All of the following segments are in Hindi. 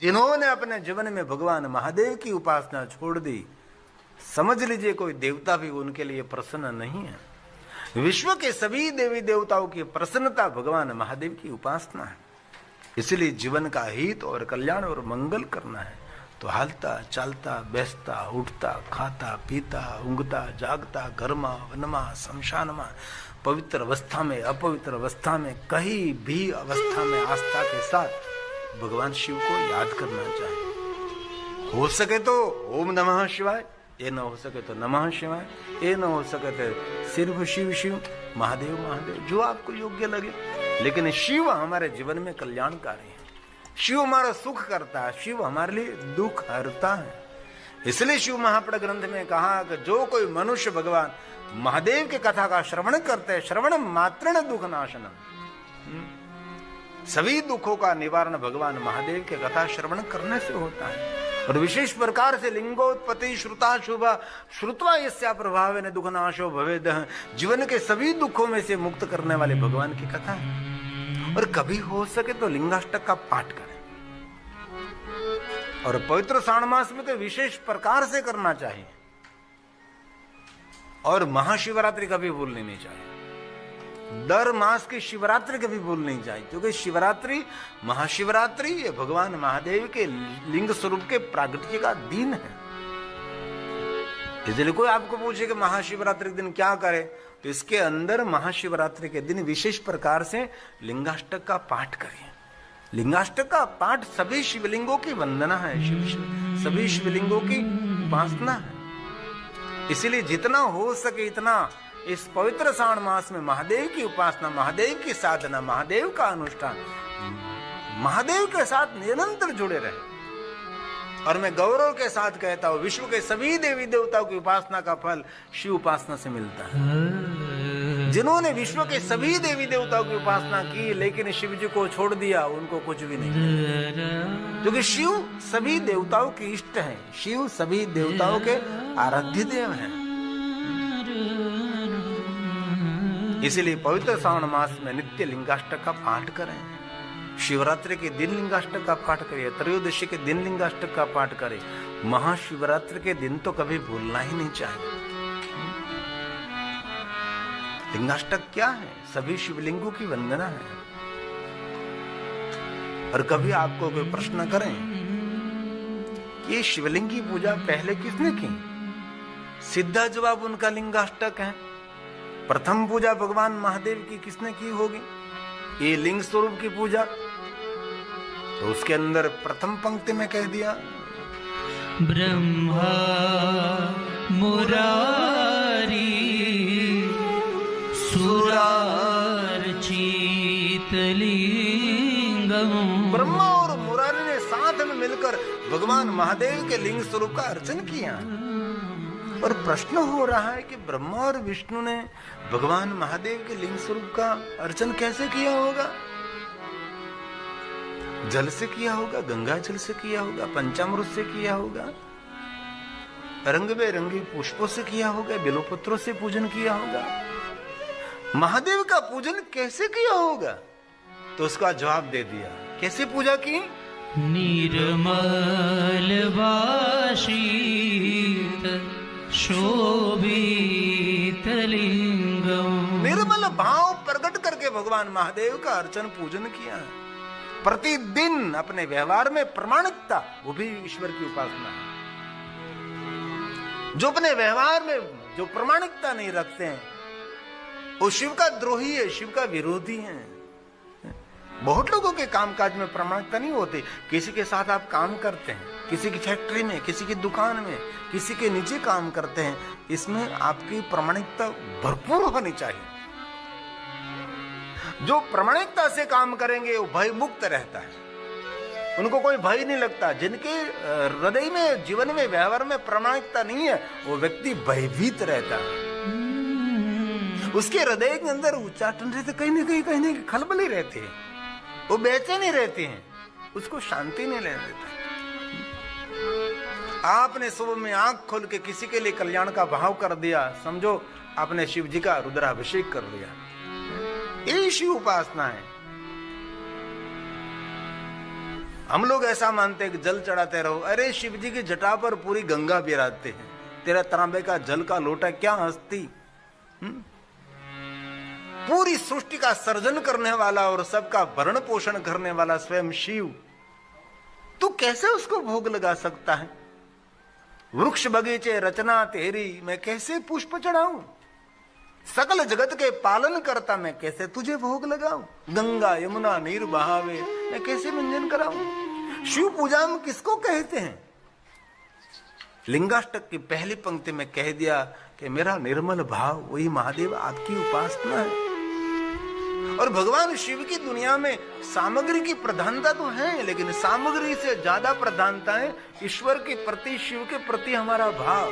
जिन्होंने अपने जीवन में भगवान महादेव की उपासना छोड़ दी, समझ लीजिए कोई देवता भी उनके लिए प्रसन्न नहीं है। विश्व के सभी देवी देवताओं की प्रसन्नता भगवान महादेव की उपासना है। इसलिए जीवन का हित और कल्याण और मंगल करना है तो हालता चलता बैसता उठता खाता पीता ऊँघता जागता घरमा वनमा शमशानमा पवित्र अवस्था में अपवित्र अवस्था में कहीं भी अवस्था में आस्था के साथ भगवान शिव को याद करना चाहिए। हो सके तो ओम नमः शिवाय, ये न हो सके तो नमः शिवाय, ये न हो सके तो सिर्फ शिव शिव, महादेव महादेव, जो आपको योग्य लगे। लेकिन शिव हमारे जीवन में कल्याणकारी है, शिव हमारा सुख करता है, शिव हमारे लिए दुख हरता है। इसलिए शिव महापड़ ग्रंथ में कहा कि जो कोई मनुष्य भगवान महादेव की कथा का श्रवण करते हैं, श्रवण मात्रण दुख नाशनम, सभी दुखों का निवारण भगवान महादेव के कथा श्रवण करने से होता है। और विशेष प्रकार से लिंगोत्पत्ति श्रुता शुभा श्रुत्वा यस्या प्रभाव ने दुख नाशो भवेद, जीवन के सभी दुखों में से मुक्त करने वाले भगवान की कथा है। और कभी हो सके तो लिंगाष्टक का पाठ करें, और पवित्र श्रावण मास में तो विशेष प्रकार से करना चाहिए। और महाशिवरात्रि कभी भूलनी नहीं चाहिए, दर मास की शिवरात्रि कभी भूलनी नहीं चाहिए, क्योंकि शिवरात्रि महाशिवरात्रि ये भगवान महादेव के लिंग स्वरूप के प्रागट्य का दिन है। इसलिए कोई आपको पूछे कि महाशिवरात्रि के दिन क्या करे, तो इसके अंदर महाशिवरात्रि के दिन विशेष प्रकार से लिंगाष्टक का पाठ करिए। लिंगाष्टक का पाठ सभी शिवलिंगों की वंदना है, सभी शिवलिंगों की उपासना है। इसलिए जितना हो सके इतना इस पवित्र श्रावण मास में महादेव की उपासना, महादेव की साधना, महादेव का अनुष्ठान, महादेव के साथ निरंतर जुड़े रहे। और मैं गौरव के साथ कहता हूं, विश्व के सभी देवी देवताओं की उपासना का फल शिव उपासना से मिलता है। जिन्होंने विश्व के सभी देवी देवताओं की उपासना की लेकिन शिव जी को छोड़ दिया, उनको कुछ भी नहीं, क्योंकि शिव सभी देवताओं के इष्ट हैं, शिव सभी देवताओं के आराध्य देव हैं। इसलिए पवित्र श्रावण मास में नित्य लिंगाष्टक का पाठ करें, शिवरात्रि के दिन लिंगाष्टक का पाठ करें, त्रयोदशी के दिन लिंगाष्टक का पाठ करें, महाशिवरात्रि के दिन तो कभी भूलना ही नहीं चाहिए। लिंगाष्टक क्या है? सभी शिवलिंगों की वंदना है। और कभी आपको कोई प्रश्न करें कि ये शिवलिंग की पूजा पहले किसने की, सीधा जवाब उनका लिंगाष्टक है। प्रथम पूजा भगवान महादेव की किसने की होगी? ये लिंग स्वरूप की पूजा, तो उसके अंदर प्रथम पंक्ति में कह दिया ब्रह्मा मुरारी सुरार्चित लिंगम। ब्रह्मा और मुरारी ने साथ में मिलकर भगवान महादेव के लिंग स्वरूप का अर्चन किया। और प्रश्न हो रहा है कि ब्रह्मा और विष्णु ने भगवान महादेव के लिंग स्वरूप का अर्चन कैसे किया होगा? जल से किया होगा, गंगा जल से किया होगा, पंचामृत से किया होगा, रंग बेरंगी पुष्पों से किया होगा, बेलोपत्रों से पूजन किया होगा। महादेव का पूजन कैसे किया होगा? तो उसका जवाब दे दिया। कैसे पूजा की? निर्मल वासित शोभित लिंगम। निर्मल भाव प्रकट करके भगवान महादेव का अर्चन पूजन किया। प्रतिदिन अपने व्यवहार में प्रामाणिकता, वो भी ईश्वर की उपासना है। जो अपने व्यवहार में जो प्रामाणिकता नहीं रखते हैं वो शिव का द्रोही है, शिव का विरोधी है। बहुत लोगों के कामकाज में प्रामाणिकता नहीं होती। किसी के साथ आप काम करते हैं, किसी की फैक्ट्री में, किसी की दुकान में, किसी के नीचे काम करते हैं, इसमें आपकी प्रामाणिकता भरपूर होनी चाहिए। जो प्रामाणिकता से काम करेंगे वो भय मुक्त रहता है, उनको कोई भय नहीं लगता। जिनके हृदय में, जीवन में, व्यवहार में प्रामाणिकता नहीं है, वो व्यक्ति भयभीत रहता है। उसके हृदय के अंदर उच्चाटन रहते, कहीं ना कहीं खलबली रहती है, वो बेचैनी रहती हैं, उसको शांति नहीं लेने देता। आपने सुबह में आंख खोल के किसी के लिए कल्याण का भाव कर दिया, समझो आपने शिव जी का रुद्राभिषेक कर लिया। यही शिव उपासना है। हम लोग ऐसा मानते हैं कि जल चढ़ाते रहो। अरे शिव जी की जटा पर पूरी गंगा बिराजते हैं, तेरा तांबे का जल का लोटा क्या हस्ती। पूरी सृष्टि का सर्जन करने वाला और सबका भरण पोषण करने वाला स्वयं शिव, तू कैसे उसको भोग लगा सकता है? वृक्ष बगीचे रचना तेरी, मैं कैसे पुष्प चढ़ाऊं? सकल जगत के पालन करता मैं कैसे तुझे भोग लगाऊं? गंगा यमुना नीर बहावे, मैं कैसे मंजन कराऊं? शिव पूजा में किसको कहते हैं? लिंगाष्टक की पहली पंक्ति में कह दिया कि मेरा निर्मल भाव वही महादेव आपकी उपासना है। और भगवान शिव की दुनिया में सामग्री की प्रधानता तो है, लेकिन सामग्री से ज्यादा प्रधानता है ईश्वर के प्रति, शिव के प्रति हमारा भाव।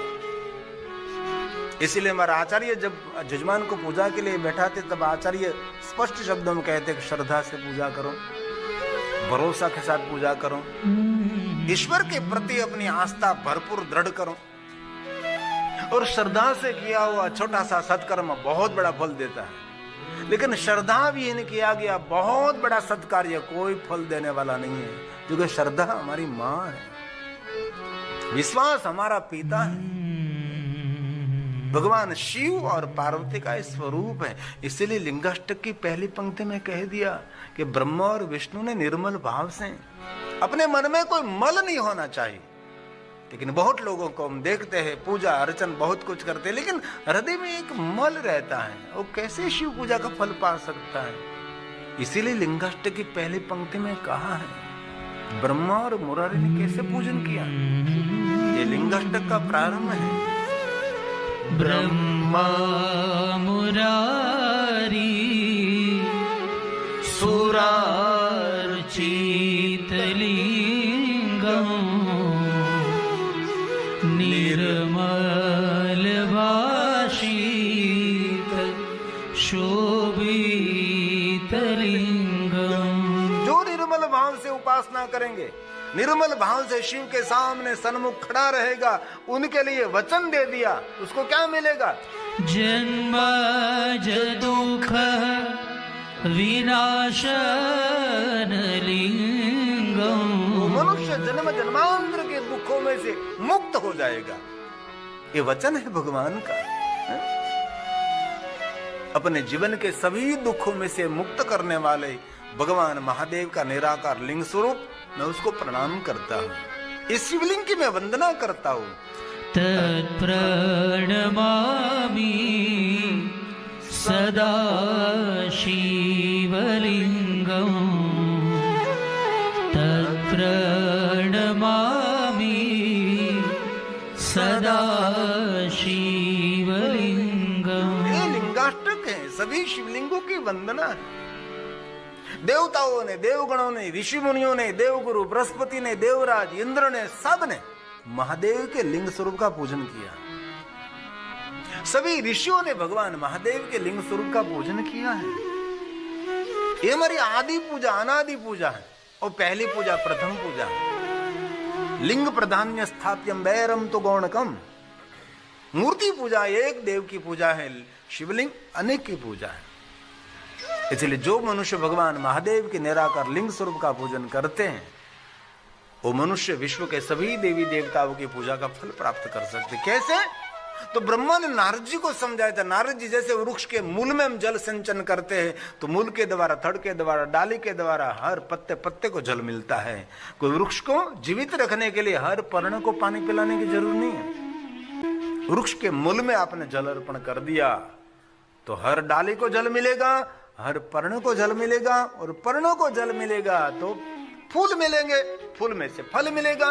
इसीलिए हमारा आचार्य जब जजमान को पूजा के लिए बैठाते तब आचार्य स्पष्ट शब्दों में कहते कि श्रद्धा से पूजा करो, भरोसा के साथ पूजा करो, ईश्वर के प्रति अपनी आस्था भरपूर दृढ़ करो। और श्रद्धा से किया हुआ छोटा सा सत्कर्म बहुत बड़ा फल देता है, लेकिन श्रद्धा भी इन किया गया बहुत बड़ा सत्कार्य कोई फल देने वाला नहीं है, क्योंकि श्रद्धा हमारी माँ है, विश्वास हमारा पिता है, भगवान शिव और पार्वती का स्वरूप है। इसलिए लिंगाष्टक की पहली पंक्ति में कह दिया कि ब्रह्मा और विष्णु ने निर्मल भाव से, अपने मन में कोई मल नहीं होना चाहिए। लेकिन बहुत लोगों को हम देखते हैं पूजा अर्चन बहुत कुछ करते हैं, लेकिन हृदय में एक मल रहता है, वो कैसे शिव पूजा का फल पा सकता है? इसीलिए लिंगाष्टक की पहली पंक्ति में कहा है ब्रह्मा और मुरारी ने कैसे पूजन किया। ये लिंगाष्टक का प्रारंभ है। ब्रह्मा मुरारी सुरार्चित लिंगम निर्मल भाषित शोभित लिंगम। जो निर्मल भाव से उपासना करेंगे, निर्मल भाव से शिव के सामने सन्मुख खड़ा रहेगा, उनके लिए वचन दे दिया, उसको क्या मिलेगा? जन्म दुख विनाशन लिंगम। वो मनुष्य जन्म जन्मांतर के दुखों में से मुक्त हो जाएगा। ये वचन है भगवान का। अपने जीवन के सभी दुखों में से मुक्त करने वाले भगवान महादेव का निराकार लिंग स्वरूप, मैं उसको प्रणाम करता हूँ, इस शिवलिंग की मैं वंदना करता हूँ। तत्प्रणमामि सदा शिवलिंगम, तत्प्रणमामि सदा शिवलिंगम। ये लिंगाष्टक है, सभी शिवलिंगों की वंदना है। देवताओं ने, देवगणों ने, ऋषि मुनियों ने, देवगुरु बृहस्पति ने, देवराज इंद्र ने, सब ने महादेव के लिंग स्वरूप का पूजन किया। सभी ऋषियों ने भगवान महादेव के लिंग स्वरूप का पूजन किया है। ये हमारी आदि पूजा, अनादि पूजा है, और पहली पूजा, प्रथम पूजा। लिंग प्रधान्य स्थाप्यम वैरम तो गौणकम। मूर्ति पूजा एक देव की पूजा है, शिवलिंग अनेक की पूजा है। इसलिए जो मनुष्य भगवान महादेव के निराकार लिंग स्वरूप का पूजन करते हैं, वो मनुष्य विश्व के सभी देवी देवताओं की पूजा का फल प्राप्त कर सकते। कैसे? तो ब्रह्मा ने नारद जी को समझाया था, नारद जी जैसे वृक्ष के मूल में हम जल सिंचन करते हैं, तो मूल के द्वारा, थड़ के द्वारा, डाली के द्वारा हर पत्ते पत्ते को जल मिलता है। कोई वृक्ष को जीवित रखने के लिए हर पर्ण को पानी पिलाने की जरूरत नहीं है। वृक्ष के मूल में आपने जल अर्पण कर दिया तो हर डाली को जल मिलेगा, हर पर्ण को जल मिलेगा, और पर्णों को जल मिलेगा तो फूल मिलेंगे, फूल में से फल मिलेगा।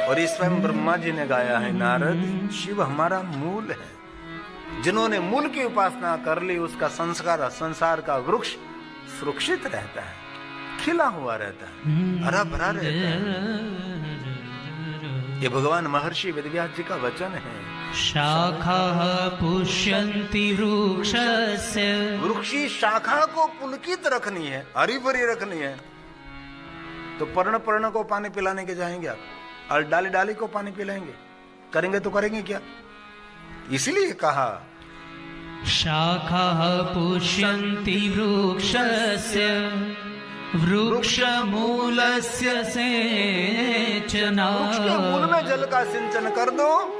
और इस स्वयं ब्रह्मा जी ने गाया है, नारद शिव हमारा मूल है। जिन्होंने मूल की उपासना कर ली, उसका संसार का वृक्ष सुरक्षित रहता है, खिला हुआ रहता है, हरा भरा रहता है। ये भगवान महर्षि वेदव्यास जी का वचन है। शाखा पुष्यन्ति वृक्षस्य, वृक्षी शाखा को पुलकित रखनी है, हरी भरी रखनी है, तो पर्ण पर्ण को पानी पिलाने के जाएंगे आप, और डाली डाली को पानी पिलाएंगे, करेंगे तो करेंगे क्या? इसलिए कहा शाखा पुष्यन्ति वृक्षस्य वृक्षमूलस्य सेचना। वृक्ष के मूल में जल का सिंचन कर दो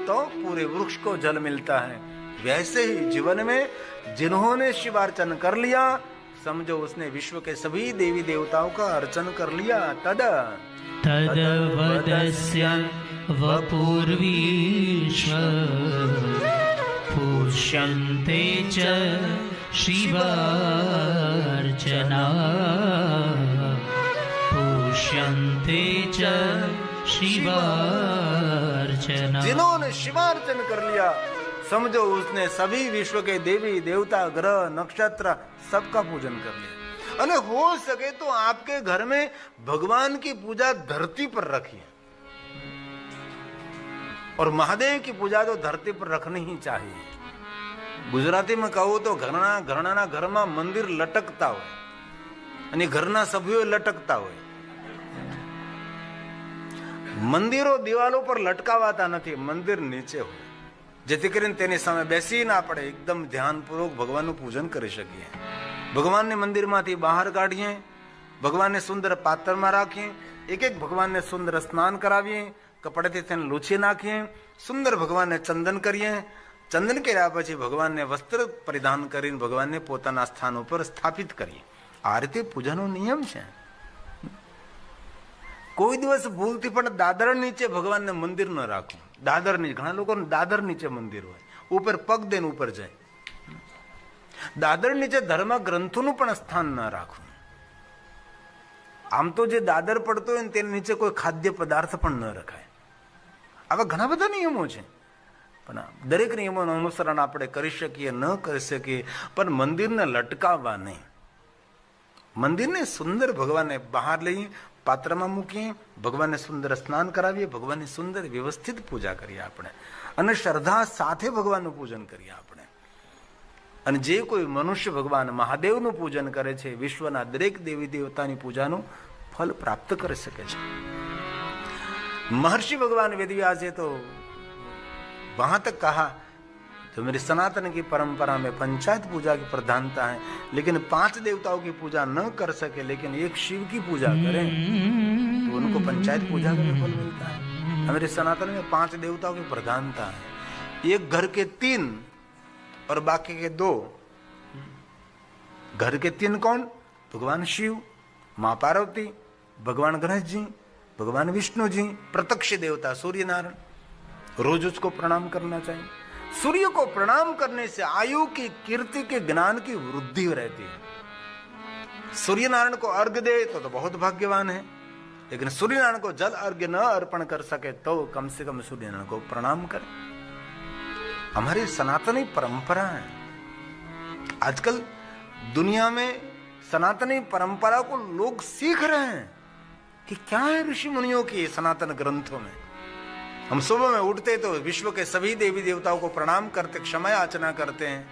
तो पूरे वृक्ष को जल मिलता है। वैसे ही जीवन में जिन्होंने शिवार्चन कर लिया, समझो उसने विश्व के सभी देवी देवताओं का अर्चन कर लिया। तदवदस्य वपुर्विश्व पुष्यन्ते च शिवार्चना। पुष्यन्ते च शिवार्चना। जिन्होंने शिवार्चन कर लिया, समझो उसने सभी विश्व के देवी देवता ग्रह नक्षत्र सबका पूजन कर लिया। अरे हो सके तो आपके घर में भगवान की पूजा धरती पर रखिए, और महादेव की पूजा तो धरती पर रखनी ही चाहिए। गुजराती में कहो तो घरना घर में मंदिर लटकता हो અને ઘરના સભ્યો લટકતા હોય। મંદિરો દિવાલો પર લટકાવાતા નથી, મંદિર નીચે હોય, જેથી કરીને તેની સામે બેસીને આપણે એકદમ ધ્યાનપૂર્વક ભગવાનનું પૂજન કરી શકીએ। ભગવાનને મંદિરમાંથી બહાર કાઢીએ, ભગવાનને સુંદર પાત્રમાં રાખીએ, એક એક ભગવાનને સુંદર સ્નાન કરાવીએ, કપડેથી તેને લૂછી નાખીએ, સુંદર ભગવાનને ચંદન કરીએ। ચંદન કર્યા પછી ભગવાનને વસ્ત્ર પરિધાન કરીને ભગવાનને પોતાના સ્થાન ઉપર સ્થાપિત કરીએ। આ રીતે પૂજાનો નિયમ છે। કોઈ દિવસ ભૂલથી પણ દાદર નીચે ભગવાનને મંદિર ન રાખવું। દાદર નીચે ઘણા લોકો દાદર નીચે મંદિર હોય, ઉપર પગ દઈને ઉપર જાય। દાદર નીચે ધર્મ ગ્રંથોનું પણ સ્થાન ન રાખવું। આમ તો જે દાદર પડતો હોય ને તેની નીચે કોઈ ખાદ્ય પદાર્થ પણ ન રખાય। આવા ઘણા બધા નિયમો છે, પણ દરેક નિયમોનું અનુસરણ આપણે કરી શકીએ ન કરી શકીએ, પણ મંદિરને લટકાવવા નહીં। મંદિરને સુંદર ભગવાનને બહાર લઈએ, પાત્રમાં મૂકીએ, ભગવાનને સુંદર સ્નાન કરાવીએ, ભગવાનની સુંદર વ્યવસ્થિત પૂજા કરીએ આપણે, અને શ્રદ્ધા સાથે ભગવાનનું પૂજન કરીએ આપણે। અને જે કોઈ મનુષ્ય ભગવાન મહાદેવનું પૂજન કરે છે, વિશ્વના દરેક દેવી દેવતાની પૂજાનું ફલ પ્રાપ્ત કરી શકે છે। महर्षि भगवान वेदव्यास जी तो वहां तक कहा, तो मेरी सनातन की परंपरा में पंचायत पूजा की प्रधानता है, लेकिन 5 देवताओं की पूजा न कर सके लेकिन एक शिव की पूजा करें तो उनको पंचायत पूजा का फल मिलता है। हमारे सनातन में 5 देवताओं की प्रधानता है, एक घर के 3 और बाकी के 2। घर के 3 कौन? भगवान शिव, माँ पार्वती, भगवान गणेश जी, भगवान विष्णु जी, प्रत्यक्ष देवता सूर्य नारायण। रोज उसको प्रणाम करना चाहिए। सूर्य को प्रणाम करने से आयु की, कीर्ति के, ज्ञान की वृद्धि रहती है। सूर्य नारायण को अर्घ दे तो बहुत भाग्यवान है, लेकिन सूर्य नारायण को जल अर्घ्य न अर्पण कर सके तो कम से कम सूर्य नारायण को प्रणाम करे। हमारी सनातनी परंपरा है। आजकल दुनिया में सनातनी परंपरा को लोग सीख रहे हैं कि क्या है ऋषि मुनियों की सनातन ग्रंथों में। हम सुबह में उठते तो विश्व के सभी देवी देवताओं को प्रणाम करते, क्षमा याचना करते हैं,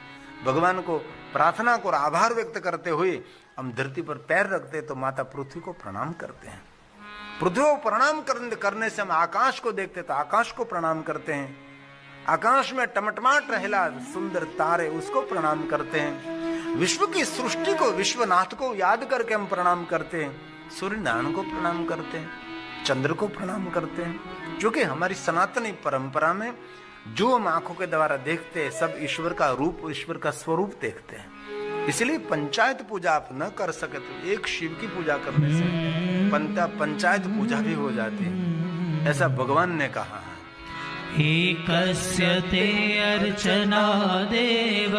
भगवान को प्रार्थना को आभार व्यक्त करते हुए हम धरती पर पैर रखते तो माता पृथ्वी को प्रणाम करते हैं। पृथ्वी को प्रणाम करने से हम आकाश को देखते तो आकाश को प्रणाम करते हैं। आकाश में टमटमाट रहेला सुंदर तारे, उसको प्रणाम करते हैं। विश्व की सृष्टि को, विश्वनाथ को याद करके हम प्रणाम करते हैं। सूर्य नारायण को प्रणाम करते हैं, चंद्र को प्रणाम करते हैं, क्योंकि हमारी सनातनी परंपरा में जो हम आंखों के द्वारा देखते हैं सब ईश्वर का रूप, ईश्वर का स्वरूप देखते हैं। इसलिए पंचायत पूजा आप न कर सके तो एक शिव की पूजा करने से पंचायत पूजा भी हो जाती है, ऐसा भगवान ने कहा है। एकस्य ते अर्चना देव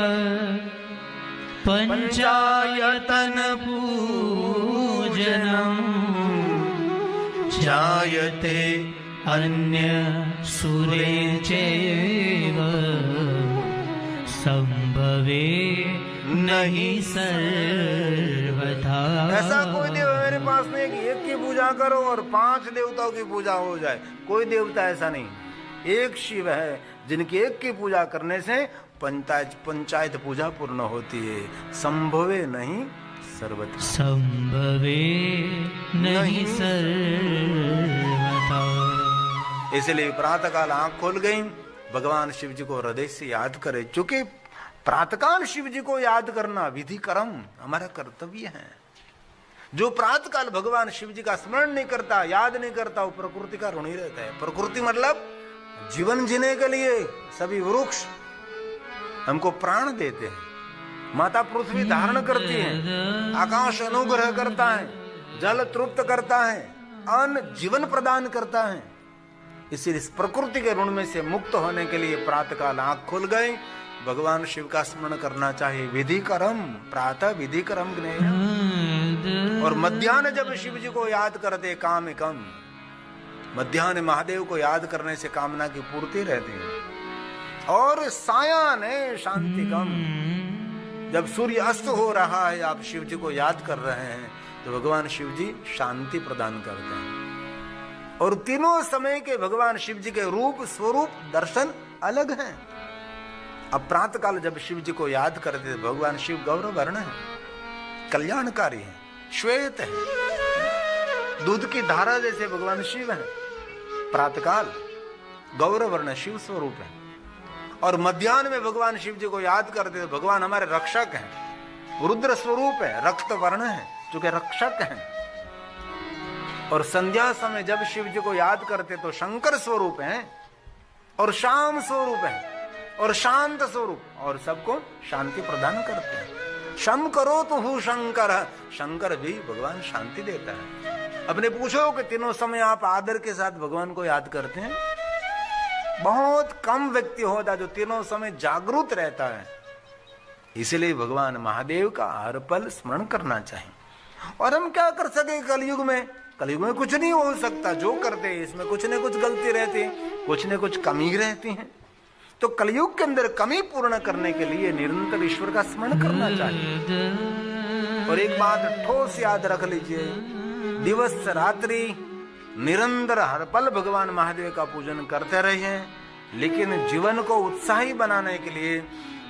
पंचायतन पूजनम् जायते अन्य सुरे चैव संभवे नहीं सर्वथा। ऐसा कोई देव मेरे पास नहीं कि एक की पूजा करो और 5 देवताओं की पूजा हो जाए। कोई देवता ऐसा नहीं, एक शिव है जिनकी एक की पूजा करने से पंचायत पूजा पूर्ण होती है। संभवे नहीं सर्वथा, संभवे नहीं सर्वथा। इसलिए प्रातःकाल आंख खोल गई, भगवान शिव जी को हृदय से याद करे, क्योंकि प्रातःकाल शिव जी को याद करना विधि कर्म हमारा कर्तव्य है। जो प्रातःकाल भगवान शिव जी का स्मरण नहीं करता, याद नहीं करता, वो प्रकृति का ऋणी रहता है। प्रकृति मतलब जीवन जीने के लिए सभी वृक्ष हमको प्राण देते हैं, माता पृथ्वी धारण करती है, आकाश अनुग्रह करता है, जल तृप्त करता है, अन्न जीवन प्रदान करता है। इसीलिए इस प्रकृति के ऋण में से मुक्त होने के लिए प्रातःकाल आंख खुल गई, भगवान शिव का स्मरण करना चाहिए। विधि कर्म प्रातः विधि कर्म ज्ञेय। और मध्याह्न जब शिव जी को याद करते काम कम, मध्याह्न महादेव को याद करने से कामना की पूर्ति रहती है। और सायान है शांति कम, जब सूर्य अस्त हो रहा है आप शिव जी को याद कर रहे हैं तो भगवान शिव जी शांति प्रदान करते हैं। और तीनों समय के भगवान शिव जी के रूप स्वरूप दर्शन अलग हैं। अब प्रातःकाल जब शिव जी को याद करते भगवान शिव गौरव वर्ण है, कल्याणकारी है, श्वेत है, दूध की धारा जैसे भगवान शिव है। प्रातःकाल गौरव वर्ण शिव स्वरूप है। और मध्याह्न में भगवान शिव जी को याद करते भगवान हमारे रक्षक हैं, रुद्र स्वरूप है, रक्त वर्ण है, जो कि रक्षक हैं। और संध्या समय जब शिव जी को याद करते तो शंकर स्वरूप हैं और श्याम स्वरूप है और शांत स्वरूप, और सबको शांति प्रदान करते हैं। शम करो तो हूँ शंकर, शंकर भी भगवान शांति देता है। अपने पूछो कि तीनों समय आप आदर के साथ भगवान को याद करते हैं? बहुत कम व्यक्ति होता जो तीनों समय जागरूक रहता है। इसलिए भगवान महादेव का हर पल स्मरण करना चाहिए। और हम क्या कर सके कलयुग में? कलयुग में कुछ नहीं हो सकता। जो करते हैं इसमें कुछ न कुछ गलती रहती है, कुछ न कुछ कमी रहती है। तो कलयुग के अंदर कमी पूर्ण करने के लिए निरंतर ईश्वर का स्मरण करना चाहिए। और एक बात ठोस याद रख लीजिए, दिवस रात्रि निरंतर हर पल भगवान महादेव का पूजन करते रहिए, लेकिन जीवन को उत्साही बनाने के लिए,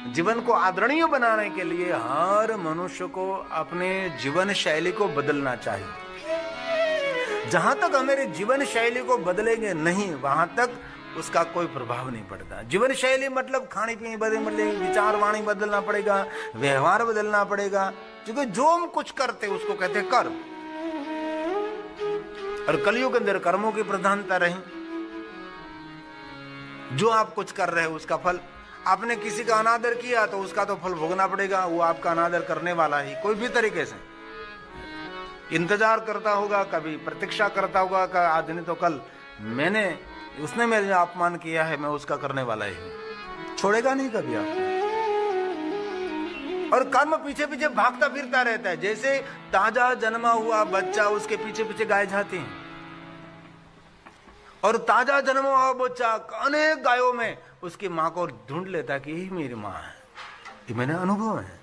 जीवन को आदरणीय बनाने के लिए हर मनुष्य को अपने जीवन शैली को बदलना चाहिए। जहां तक हमारे जीवन शैली को बदलेंगे नहीं, वहां तक उसका कोई प्रभाव नहीं पड़ता। जीवन शैली मतलब खाने पीने बदलेंगे, विचार वाणी बदलना पड़ेगा, व्यवहार बदलना पड़ेगा, क्योंकि जो हम कुछ करते उसको कहते हैं कर्म। और कलयुग के अंदर कर्मों की प्रधानता रही। जो आप कुछ कर रहे हो उसका फल, आपने किसी का अनादर किया तो उसका तो फल भोगना पड़ेगा। वो आपका अनादर करने वाला ही कोई भी तरीके से इंतजार करता होगा, कभी प्रतीक्षा करता होगा कि आज नहीं तो कल उसने मेरे अपमान किया है, मैं उसका करने वाला ही हूं। छोड़ेगा नहीं कभी आपको। और कर्म पीछे पीछे भागता फिरता रहता है। जैसे ताजा जन्मा हुआ बच्चा, उसके पीछे पीछे गाय जाती है। और ताजा जन्मा हुआ बच्चा अनेक गायों में उसकी मां को ढूंढ लेता है कि यही मेरी मां है। ये मेरा अनुभव है।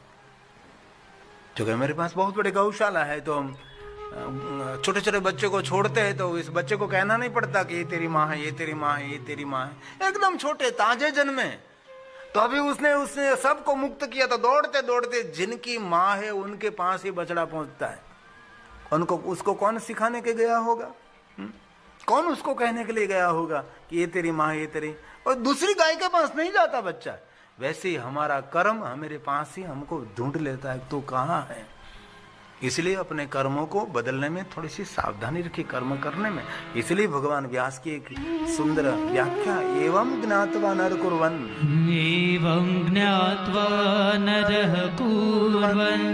क्योंकि मेरे पास बहुत बड़ी गौशाला है, तो हम छोटे छोटे बच्चे को छोड़ते हैं तो इस बच्चे को कहना नहीं पड़ता कि ये तेरी माँ है, ये तेरी माँ है, ये तेरी माँ है। एकदम छोटे ताजे जन्मे, तो अभी उसने सबको मुक्त किया, तो दौड़ते दौड़ते जिनकी माँ है उनके पास ही बछड़ा पहुंचता है। उसको कौन सिखाने के गया होगा? कौन उसको कहने के लिए गया होगा कि ये तेरी माँ है, ये तेरी, और दूसरी गाय के पास नहीं जाता बच्चा। वैसे ही हमारा कर्म हमारे पास ही हमको ढूंढ लेता है, तो कहाँ है। इसलिए अपने कर्मों को बदलने में थोड़ी सी सावधानी रखी, कर्म करने में। इसलिए भगवान व्यास की एक सुंदर व्याख्या, एवं ज्ञात्वा नर कुर्वन्, एवं ज्ञात्वा नरः कुर्वन्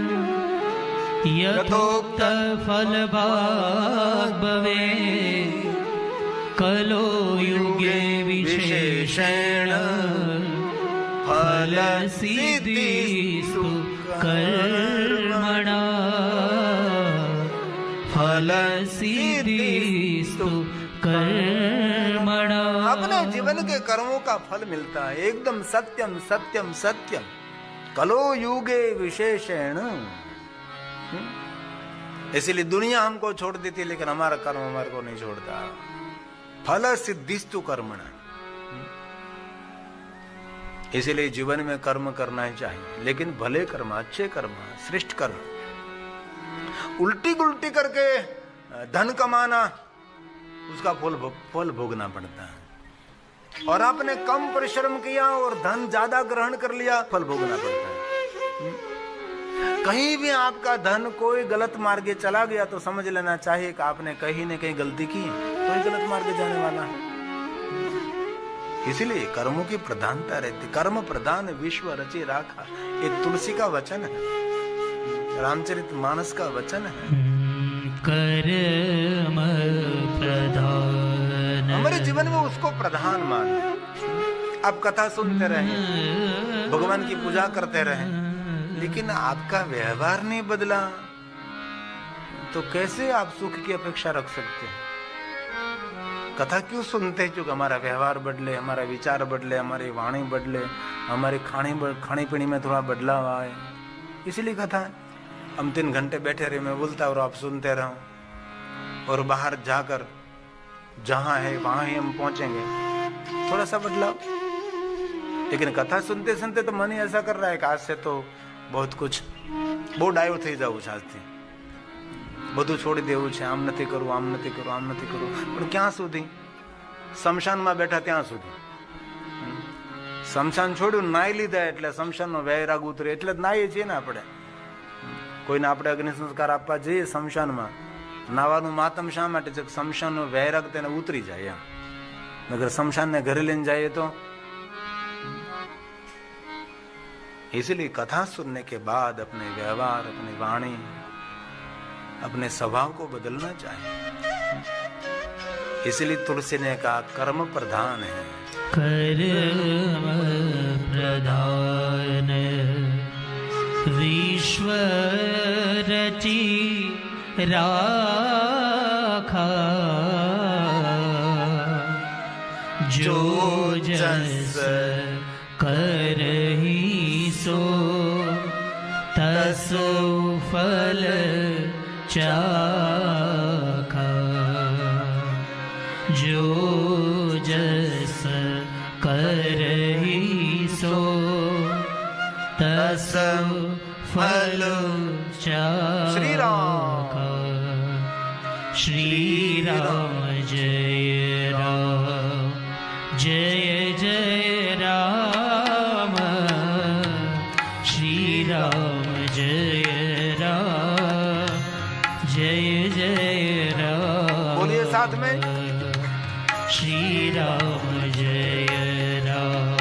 यथोक्त फलभाग् भवेत् कलो युगे विशेषेण फलसिद्धिस्तु कर्मणा, फलसिद्धिस्तु कर्मणा। अपने जीवन के कर्मों का फल मिलता है। एकदम सत्यम सत्यम सत्यम कलो युगे विशेषेण। इसलिए दुनिया हमको छोड़ देती है, लेकिन हमारा कर्म हमारे को नहीं छोड़ता। फल सिद्धिस्तु कर्मणा। इसलिए जीवन में कर्म करना ही चाहिए, लेकिन भले कर्म, अच्छे कर्म, श्रेष्ठ कर्म। उल्टी गुल्टी करके धन कमाना, उसका फल भोगना पड़ता है। और आपने कम परिश्रम किया और धन ज्यादा ग्रहण कर लिया, फल भोगना पड़ता है। कहीं भी आपका धन कोई गलत मार्गे चला गया तो समझ लेना चाहिए कि आपने कहीं न कहीं गलती की, कोई गलत मार्गे जाने वाला है। इसलिए कर्मों की प्रधानता रहती। कर्म प्रधान विश्व रचि राखा, एक तुलसी का वचन है, रामचरितमानस का वचन है। कर्म प्रधान, हमारे जीवन में उसको प्रधान मान। आप कथा सुनते रहे, भगवान की पूजा करते रहे, लेकिन आपका व्यवहार नहीं बदला तो कैसे आप सुख की अपेक्षा रख सकते हैं? कथा क्यों सुनते हैं? क्योंकि हमारा व्यवहार बदले, हमारा विचार बदले, हमारी वाणी बदले, हमारे खाने पीने में थोड़ा बदलाव आए, इसलिए कथा है। हम 3 घंटे बैठे रहे, मैं बोलता और आप सुनते रहो, और बाहर जाकर जहां है वहां ही हम पहुंचेंगे, थोड़ा सा बदलाव। लेकिन कथा सुनते सुनते तो मन ही ऐसा कर रहा है कि आज से तो बहुत कुछ બહુ ડાયો થઈ જાવું છે, આજથી બધું છોડી દેવું છે, આમ નથી કરવું, આમ નથી કરવું, આમ નથી કરવું, પણ ક્યાં સુધી? સ્મશાનમાં બેઠા ત્યાં સુધી। સ્મશાન છોડ્યું, નાઈ લીધા એટલે સ્મશાનનો વૈરાગ ઉતરે, એટલે જ નાઈએ છીએ ને આપણે। કોઈને આપણે અગ્નિ સંસ્કાર આપવા જઈએ સ્મશાનમાં, નાવાનું માતમ શા માટે છે? સ્મશાનનો વૈરાગ તેને ઉતરી જાય એમ। નગર સ્મશાનને ઘરે લઈને જઈએ તો। इसलिए कथा सुनने के बाद अपने व्यवहार, अपनी वाणी, अपने स्वभाव को बदलना चाहिए। इसलिए तुलसी ने कहा कर्म प्रधान है। कर्म प्रधान विश्व रचि राखा, जो जस करहि सो तसो फल चाखा, जो जस करहि सो तसो फल चाखा। श्री राम। श्री राम जय राम, जय जय राम, श्री राम जय राम, जय जय राम। बोलिए साथ में, श्री राम जय राम,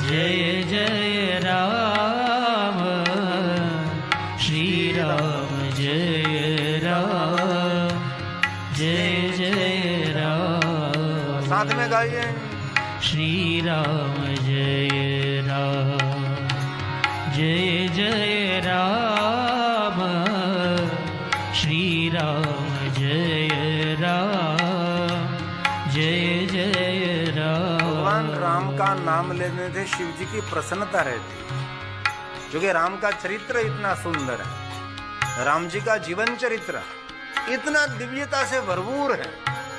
जय जय राम, श्री राम जय राम, जय जय राम। साथ में गाइए, श्री राम जय राम, जय जय राम, श्री राम जय राम, जय जय राम। भगवान राम का नाम लेने से शिव जी की प्रसन्नता रहती है, जो कि राम का चरित्र इतना सुंदर है, राम जी का जीवन चरित्र इतना दिव्यता से भरपूर है।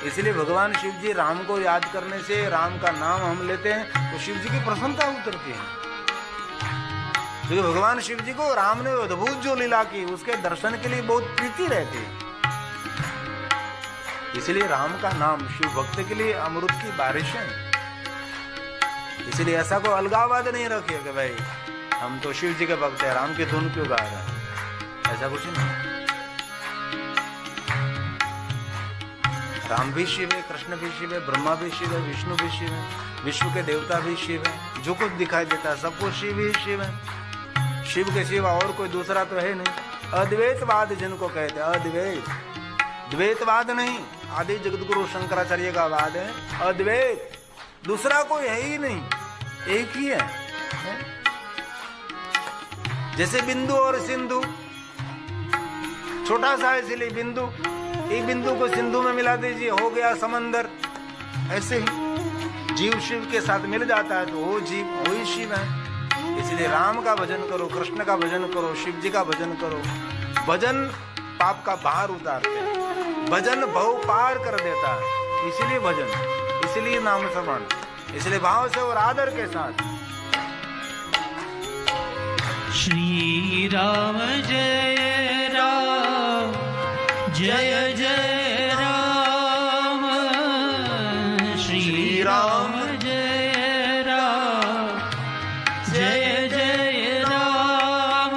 इसलिए भगवान शिव जी राम को याद करने से, राम का नाम हम लेते हैं तो शिव जी की प्रसन्नता उतरती है। क्योंकि भगवान शिव जी को राम ने अद्भुत जो लीला की, उसके दर्शन के लिए बहुत प्रीति रहती है। इसलिए राम का नाम शिव भक्त के लिए अमृत की बारिश है। इसलिए ऐसा कोई अलगावाद नहीं रखिए कि भाई हम तो शिव जी के भक्त हैं, राम की धुन क्यों गा रहे हैं, ऐसा कुछ नहीं। राम भी शिव है, कृष्ण भी शिव है, ब्रह्मा भी शिव है, विष्णु भी शिव है, विश्व के देवता भी शिव है। जो कुछ दिखाई देता है सब कुछ शिव ही शिव है। शिव के सिवा और कोई दूसरा तो है नहीं। अद्वैतवाद जिनको कहते हैं, अद्वैत, द्वैतवाद नहीं, आदि जगतगुरु शंकराचार्य का वाद है अद्वैत, दूसरा कोई है ही नहीं, एक ही है। जैसे बिंदु और सिंधु, छोटा सा है इसलिए बिंदु, एक बिंदु को सिंधु में मिला दीजिए, हो गया समंदर। ऐसे ही जीव शिव के साथ मिल जाता है तो वो जीव वही शिव है। इसलिए राम का भजन करो, कृष्ण का भजन करो, शिव जी का भजन करो। भजन पाप का भार उतारते हैं, भजन भव पार कर देता है। इसलिए भजन, इसलिए नाम श्रवण, इसलिए भाव से और आदर के साथ। श्री राम जय राम, जय जय राम, श्री राम जय राम, जय जय राम,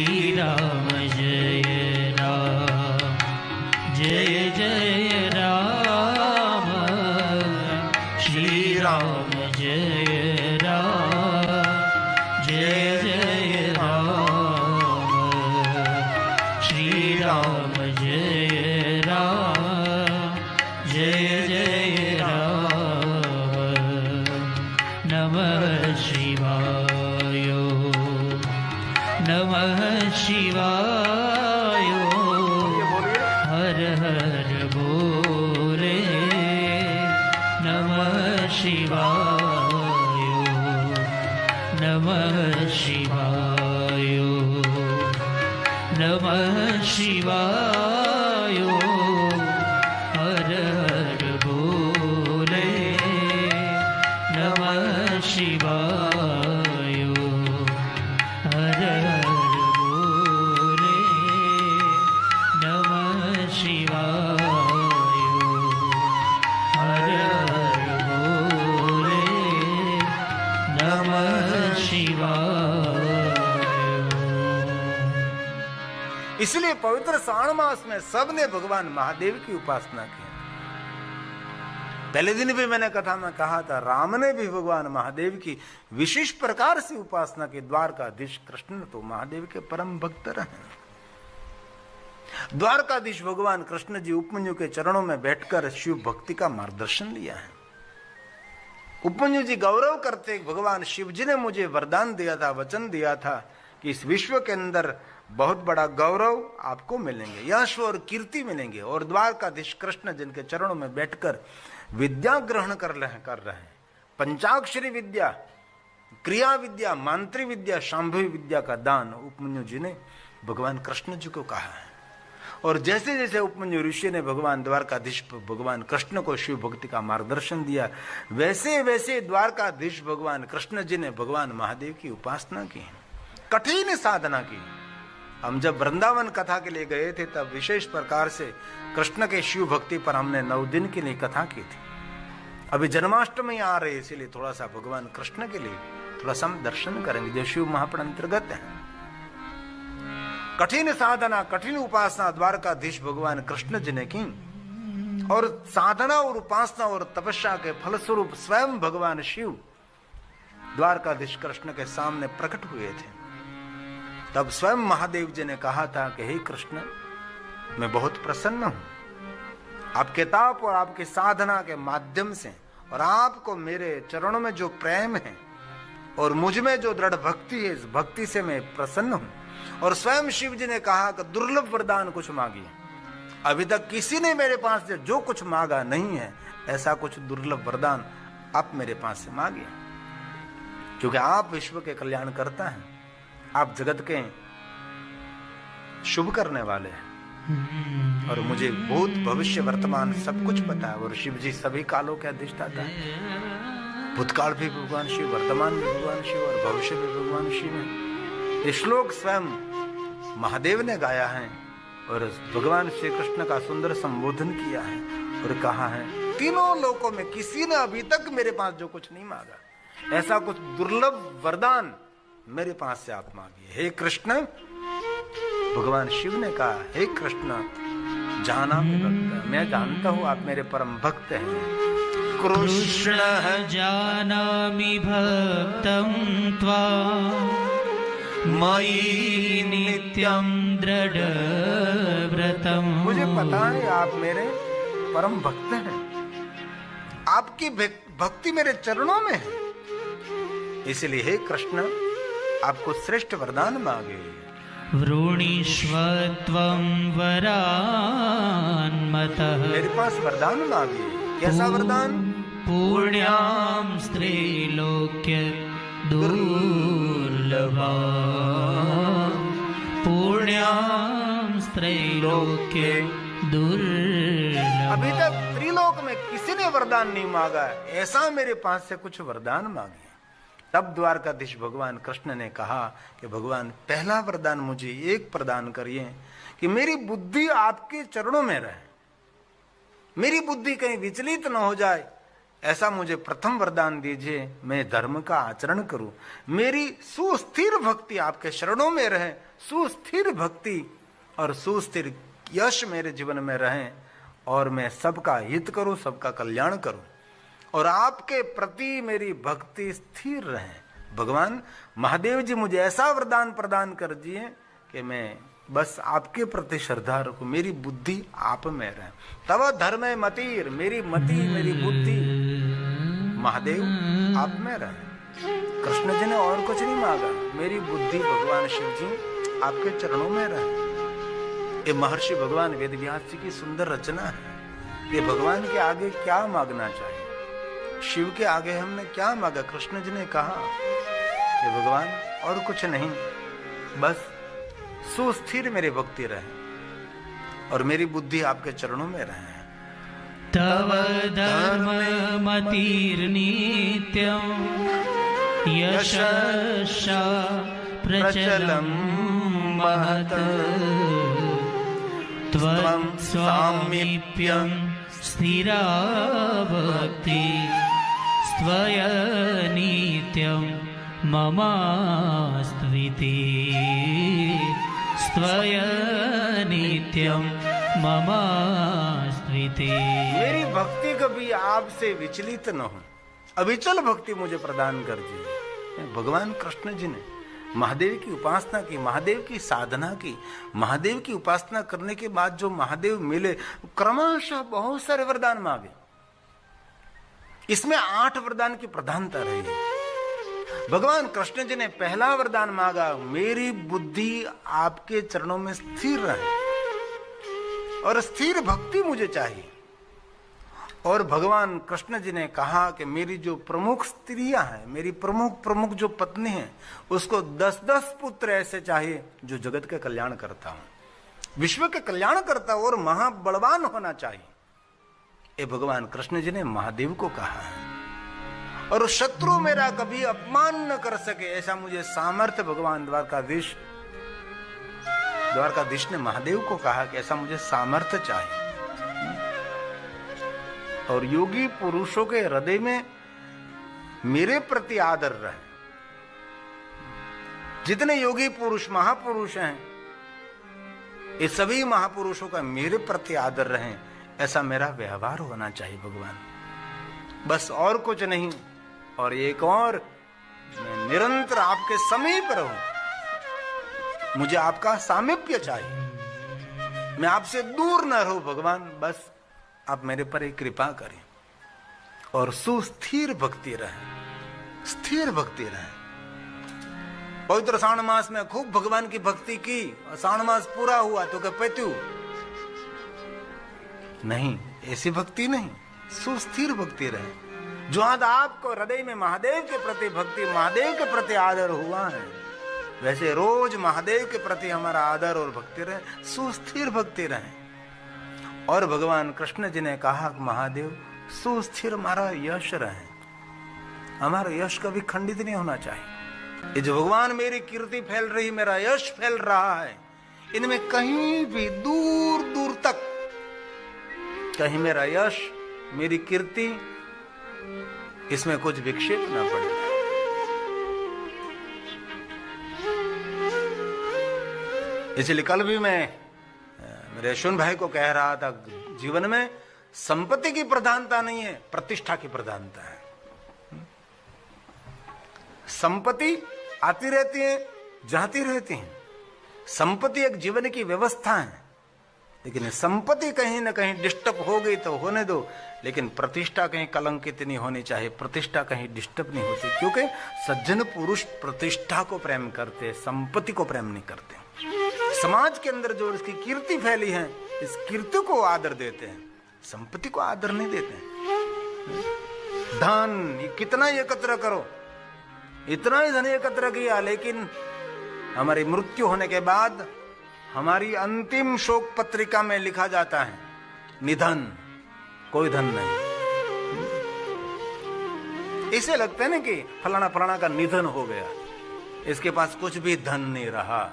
श्री राम जय राम जय जय राम श्री राम जय राम जय जय राम श्री राम जय राम जय जय राम नमः शिवाय नमः शिवाय हर हर बोले नमः शिवाय नमः शिवाय नमः शिवाय हर हर बोले नमः शिवाय हर हर बोले नमः शिवाय हर हर बोले नमः शिवाय। इसलिए पवित्र श्रावण मास में सबने भगवान महादेव की उपासना की। पहले दिन भी मैंने कथा में कहा था, राम ने भी भगवान महादेव की विशेष प्रकार से उपासना की। द्वारकाधीश कृष्ण तो महादेव के परम भक्त रहे। द्वारकाधीश भगवान कृष्ण जी उपमन्यु के चरणों में बैठकर शिव भक्ति का मार्गदर्शन लिया है। उपमन्यु जी गौरव करते, भगवान शिव जी ने मुझे वरदान दिया था, वचन दिया था कि इस विश्व के अंदर बहुत बड़ा गौरव आपको मिलेंगे, यश और कीर्ति मिलेंगे। और द्वारकाधीश कृष्ण जिनके चरणों में बैठकर विद्या ग्रहण कर रहे हैं, पंचाक्षरी विद्या, क्रिया विद्या, मांत्री विद्या, शांभवी विद्या का दान उपमन्यु जी ने भगवान कृष्ण जी को कहा है। और जैसे जैसे उपमन्यु ऋषि ने भगवान द्वारकाधीश भगवान कृष्ण को शिव भक्ति का मार्गदर्शन दिया, वैसे वैसे द्वारकाधीश भगवान कृष्ण जी ने भगवान महादेव की उपासना की, कठिन साधना की। हम जब वृंदावन कथा के लिए गए थे तब विशेष प्रकार से कृष्ण के शिव भक्ति पर हमने 9 दिन के लिए कथा की थी। अभी जन्माष्टमी आ रही है, इसीलिए थोड़ा सा भगवान कृष्ण के लिए थोड़ा सा हम दर्शन करेंगे जो शिव महापुराण अंतर्गत है। कठिन साधना, कठिन उपासना द्वारकाधीश भगवान कृष्ण जी ने की। और साधना और उपासना और तपस्या के फलस्वरूप स्वयं भगवान शिव द्वारकाधीश कृष्ण के सामने प्रकट हुए थे। तब स्वयं महादेव जी ने कहा था कि हे कृष्ण, मैं बहुत प्रसन्न हूं आपके ताप और आपकी साधना के माध्यम से, और आपको मेरे चरणों में जो प्रेम है और मुझ में जो दृढ़ भक्ति है, इस भक्ति से मैं प्रसन्न हूं। और स्वयं शिव जी ने कहा कि दुर्लभ वरदान कुछ मांगिए, अभी तक किसी ने मेरे पास से जो कुछ मांगा नहीं है, ऐसा कुछ दुर्लभ वरदान आप मेरे पास से मांगिए, क्योंकि आप विश्व के कल्याण करता है, आप जगत के शुभ करने वाले हैं। और मुझे भूत भविष्य वर्तमान सब कुछ पता है। और शिव जी सभी कालों के अधिष्ठाता है। भूतकाल भी भगवान शिव, वर्तमान भी भगवान शिव और भविष्य भी भगवान शिव है। ये श्लोक स्वयं महादेव ने गाया है और भगवान श्री कृष्ण का सुंदर संबोधन किया है और कहा है, तीनों लोकों में किसी ने अभी तक मेरे पास जो कुछ नहीं मांगा, ऐसा कुछ दुर्लभ वरदान मेरे पास से आप मांगिए। हे कृष्ण, भगवान शिव ने कहा, हे कृष्ण, जाना मैं जानता हूं आप मेरे परम भक्त हैं। कृष्ण जानामि भक्तं त्वां मयि नित्यं दृढव्रतं। मुझे पता है आप मेरे परम भक्त हैं, आपकी भक्ति मेरे चरणों में है। इसलिए हे कृष्ण, आपको श्रेष्ठ वरदान मांगे। वृणीष्व त्वं वरान् मतः। मेरे पास वरदान मांगे। कैसा वरदान? पुण्यां स्त्रीलोक्य दुर्लभा। पुण्यां स्त्रीलोक्य दुर्लभा। अभी तक त्रिलोक में किसी ने वरदान नहीं मांगा, ऐसा मेरे पास से कुछ वरदान मांगे। तब द्वारकाधीश भगवान कृष्ण ने कहा कि भगवान, पहला वरदान मुझे एक प्रदान करिए कि मेरी बुद्धि आपके चरणों में रहे, मेरी बुद्धि कहीं विचलित न हो जाए, ऐसा मुझे प्रथम वरदान दीजिए, मैं धर्म का आचरण करूं, मेरी सुस्थिर भक्ति आपके शरणों में रहे, सुस्थिर भक्ति और सुस्थिर यश मेरे जीवन में रहे, और मैं सबका हित करूं, सबका कल्याण करूं, और आपके प्रति मेरी भक्ति स्थिर रहे। भगवान महादेव जी मुझे ऐसा वरदान प्रदान कर दिए कि मैं बस आपके प्रति श्रद्धा रखूं, मेरी बुद्धि आप में रहे। तब धर्म मतीर, मेरी मति मेरी बुद्धि महादेव आप में रहे। कृष्ण जी ने और कुछ नहीं मांगा, मेरी बुद्धि भगवान शिव जी आपके चरणों में रहे। ये महर्षि भगवान वेद व्यास जी की सुंदर रचना है। ये भगवान के आगे क्या मांगना चाहिए, शिव के आगे हमने क्या मांगा। कृष्ण जी ने कहा कि भगवान और कुछ नहीं, बस सुस्थिर मेरी भक्ति रहे और मेरी बुद्धि आपके चरणों में रहे। तव धर्म मतिर्नित्यं यशस्सा प्रचलं महत् त्वं स्वामीप्यं स्थिरा भक्ति त्वया नित्यं ममास्त्विति त्वया नित्यं ममास्त्विति। मेरी भक्ति कभी आपसे विचलित न हो, अविचल भक्ति मुझे प्रदान कर दीजिए। भगवान कृष्ण जी ने महादेव की उपासना की, महादेव की साधना की, महादेव की उपासना करने के बाद जो महादेव मिले, क्रमशः बहुत सारे वरदान मांगे। इसमें 8 वरदान की प्रधानता रही है। भगवान कृष्ण जी ने पहला वरदान मांगा, मेरी बुद्धि आपके चरणों में स्थिर रहे और स्थिर भक्ति मुझे चाहिए। और भगवान कृष्ण जी ने कहा कि मेरी जो प्रमुख स्त्रियां हैं, मेरी प्रमुख जो पत्नी है, उसको 10-10 पुत्र ऐसे चाहिए जो जगत के कल्याण करता हो, विश्व के कल्याण करता हो और महाबलवान होना चाहिए। ये भगवान कृष्ण जी ने महादेव को कहा है। और शत्रु मेरा कभी अपमान न कर सके, ऐसा मुझे सामर्थ्य भगवान द्वारकाधीश ने महादेव को कहा कि ऐसा मुझे सामर्थ्य चाहिए। और योगी पुरुषों के हृदय में मेरे प्रति आदर रहे। जितने योगी पुरुष महापुरुष हैं, ये सभी महापुरुषों का मेरे प्रति आदर रहे, ऐसा मेरा व्यवहार होना चाहिए भगवान, बस और कुछ नहीं। और एक और, मैं निरंतर आपके समीप रहूं, मुझे आपका सामीप्य चाहिए, मैं आपसे दूर न रहूं भगवान, बस आप मेरे पर एक कृपा करें। और सुस्थिर भक्ति रहे, स्थिर भक्ति रहे। पवित्र श्रावण मास में खूब भगवान की भक्ति की, और श्रावण मास पूरा हुआ तो क्या पैत्यू नहीं, ऐसी भक्ति नहीं, सुस्थिर भक्ति रहे। जो आज आपको हृदय में महादेव के प्रति भक्ति, महादेव के प्रति आदर हुआ है, वैसे रोज महादेव के प्रति हमारा आदर और भक्ति रहे, सुस्थिर भक्ति रहे। और भगवान कृष्ण जी ने कहा, महादेव सुस्थिर हमारा यश रहे, हमारा यश कभी खंडित नहीं होना चाहिए। ये जो भगवान मेरी कीर्ति फैल रही, मेरा यश फैल रहा है, इनमें कहीं भी दूर दूर तक कहीं मेरा यश, मेरी कीर्ति, इसमें कुछ विक्षेप ना पड़े। इसलिए कल भी मैं मेरे यशवंत भाई को कह रहा था, जीवन में संपत्ति की प्रधानता नहीं है, प्रतिष्ठा की प्रधानता है। संपत्ति आती रहती है, जाती रहती है। संपत्ति एक जीवन की व्यवस्था है, लेकिन संपत्ति कहीं ना कहीं डिस्टर्ब हो गई तो होने दो, लेकिन प्रतिष्ठा कहीं कलंकित नहीं होनी चाहिए, प्रतिष्ठा कहीं डिस्टर्ब नहीं होती। क्योंकि सज्जन पुरुष प्रतिष्ठा को प्रेम करते, संपत्ति को प्रेम नहीं करते। समाज के अंदर जो इसकी कीर्ति फैली है, इस कीर्ति को आदर देते हैं, संपत्ति को आदर नहीं देते हैं। धन कितना एकत्र करो, इतना ही धन एकत्र किया, लेकिन हमारी मृत्यु होने के बाद हमारी अंतिम शोक पत्रिका में लिखा जाता है, निधन, कोई धन नहीं। इसे लगता है ना कि फलाना फलाना का निधन हो गया, इसके पास कुछ भी धन नहीं रहा।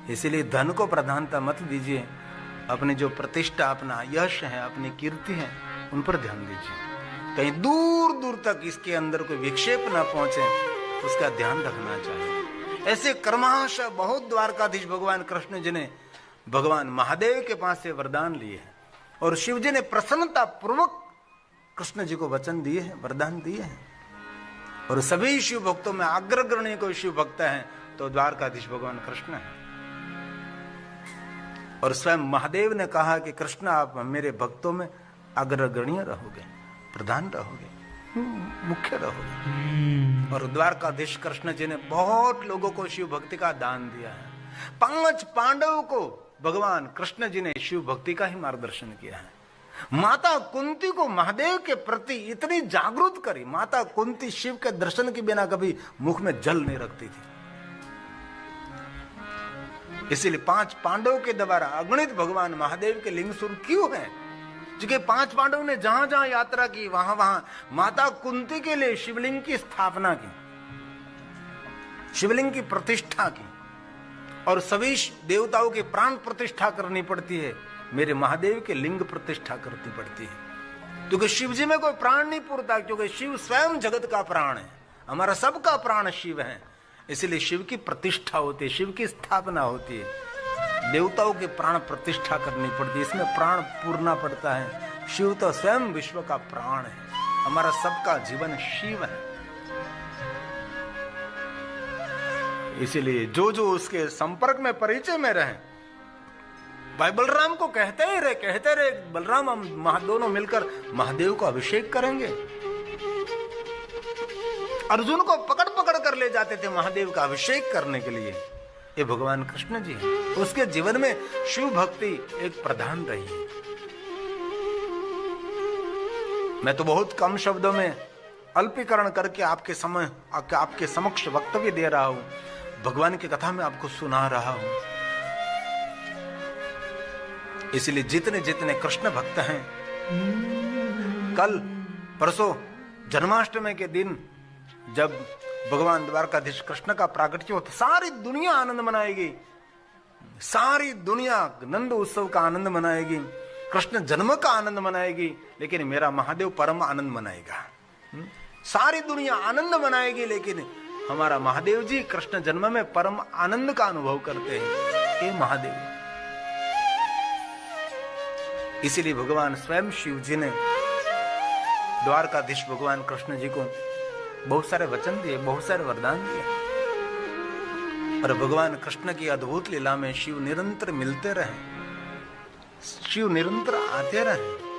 इसीलिए धन को प्रधानता मत दीजिए, अपनी जो प्रतिष्ठा, अपना यश है, अपनी कीर्ति है, उन पर ध्यान दीजिए। कहीं दूर दूर तक इसके अंदर कोई विक्षेप ना पहुंचे, उसका ध्यान रखना चाहिए। ऐसे कर्माशय बहुत द्वारकाधीश भगवान कृष्ण जी ने भगवान महादेव के पास से वरदान लिए हैं, और शिव जी ने प्रसन्नता पूर्वक कृष्ण जी को वचन दिए हैं, वरदान दिए हैं। और सभी शिव भक्तों में अग्रगण्य कोई शिव भक्त है तो द्वारकाधीश भगवान कृष्ण है। और स्वयं महादेव ने कहा कि कृष्ण आप मेरे भक्तों में अग्रगण्य रहोगे, प्रधान रहोगे, मुख्य रहोगे। और द्वारकाधीश कृष्ण जी ने बहुत लोगों को शिव भक्ति का दान दिया है। 5 पांडवों को भगवान कृष्ण जी ने शिव भक्ति का ही मार्गदर्शन किया है। माता कुंती को महादेव के प्रति इतनी जागरूक करी, माता कुंती शिव के दर्शन के बिना कभी मुख में जल नहीं रखती थी। इसीलिए 5 पांडवों के द्वारा अगणित भगवान महादेव के लिंग स्वरूप क्यों है? क्योंकि 5 पांडवों ने जहां जहां यात्रा की वहां वहां माता कुंती के लिए शिवलिंग की स्थापना की, शिवलिंग की प्रतिष्ठा की। और सभी देवताओं की प्राण प्रतिष्ठा करनी पड़ती है, मेरे महादेव के लिंग प्रतिष्ठा करनी पड़ती है। क्योंकि शिव जी में कोई प्राण नहीं पूरता, क्योंकि शिव स्वयं जगत का प्राण है, हमारा सबका प्राण शिव है। इसलिए शिव की प्रतिष्ठा होती है, शिव की स्थापना होती है, देवताओं की प्राण प्रतिष्ठा करनी पड़ती है, इसमें प्राण पूरना पड़ता है। शिव तो स्वयं विश्व का प्राण है, हमारा सबका जीवन शिव है। इसीलिए जो जो उसके संपर्क में परिचय में रहे, भाई बलराम को कहते रहे बलराम हम दोनों मिलकर महादेव को अभिषेक करेंगे। अर्जुन को पकड़ पकड़ कर ले जाते थे महादेव का अभिषेक करने के लिए, ये भगवान कृष्ण जी हैं। उसके जीवन में शिव भक्ति एक प्रधान रही है। मैं तो बहुत कम शब्दों में अल्पीकरण करके आपके समक्ष वक्तव्य दे रहा हूं, भगवान की कथा में आपको सुना रहा हूं। इसलिए जितने जितने कृष्ण भक्त हैं, कल परसों जन्माष्टमी के दिन जब भगवान द्वारकाधीश कृष्ण का प्रागट्य होता, सारी दुनिया आनंद मनाएगी, सारी दुनिया नंद उत्सव का आनंद मनाएगी, कृष्ण जन्म का आनंद मनाएगी, लेकिन मेरा महादेव परम आनंद मनाएगा। सारी दुनिया आनंद मनाएगी, लेकिन हमारा महादेव जी कृष्ण जन्म में परम आनंद का अनुभव करते हैं, ये महादेव। इसीलिए भगवान स्वयं शिव जी ने द्वारकाधीश भगवान कृष्ण जी को बहुत सारे वचन दिए, बहुत सारे वरदान दिए। और भगवान कृष्ण की अद्भुत लीला में शिव निरंतर मिलते रहे, शिव निरंतर आते रहे।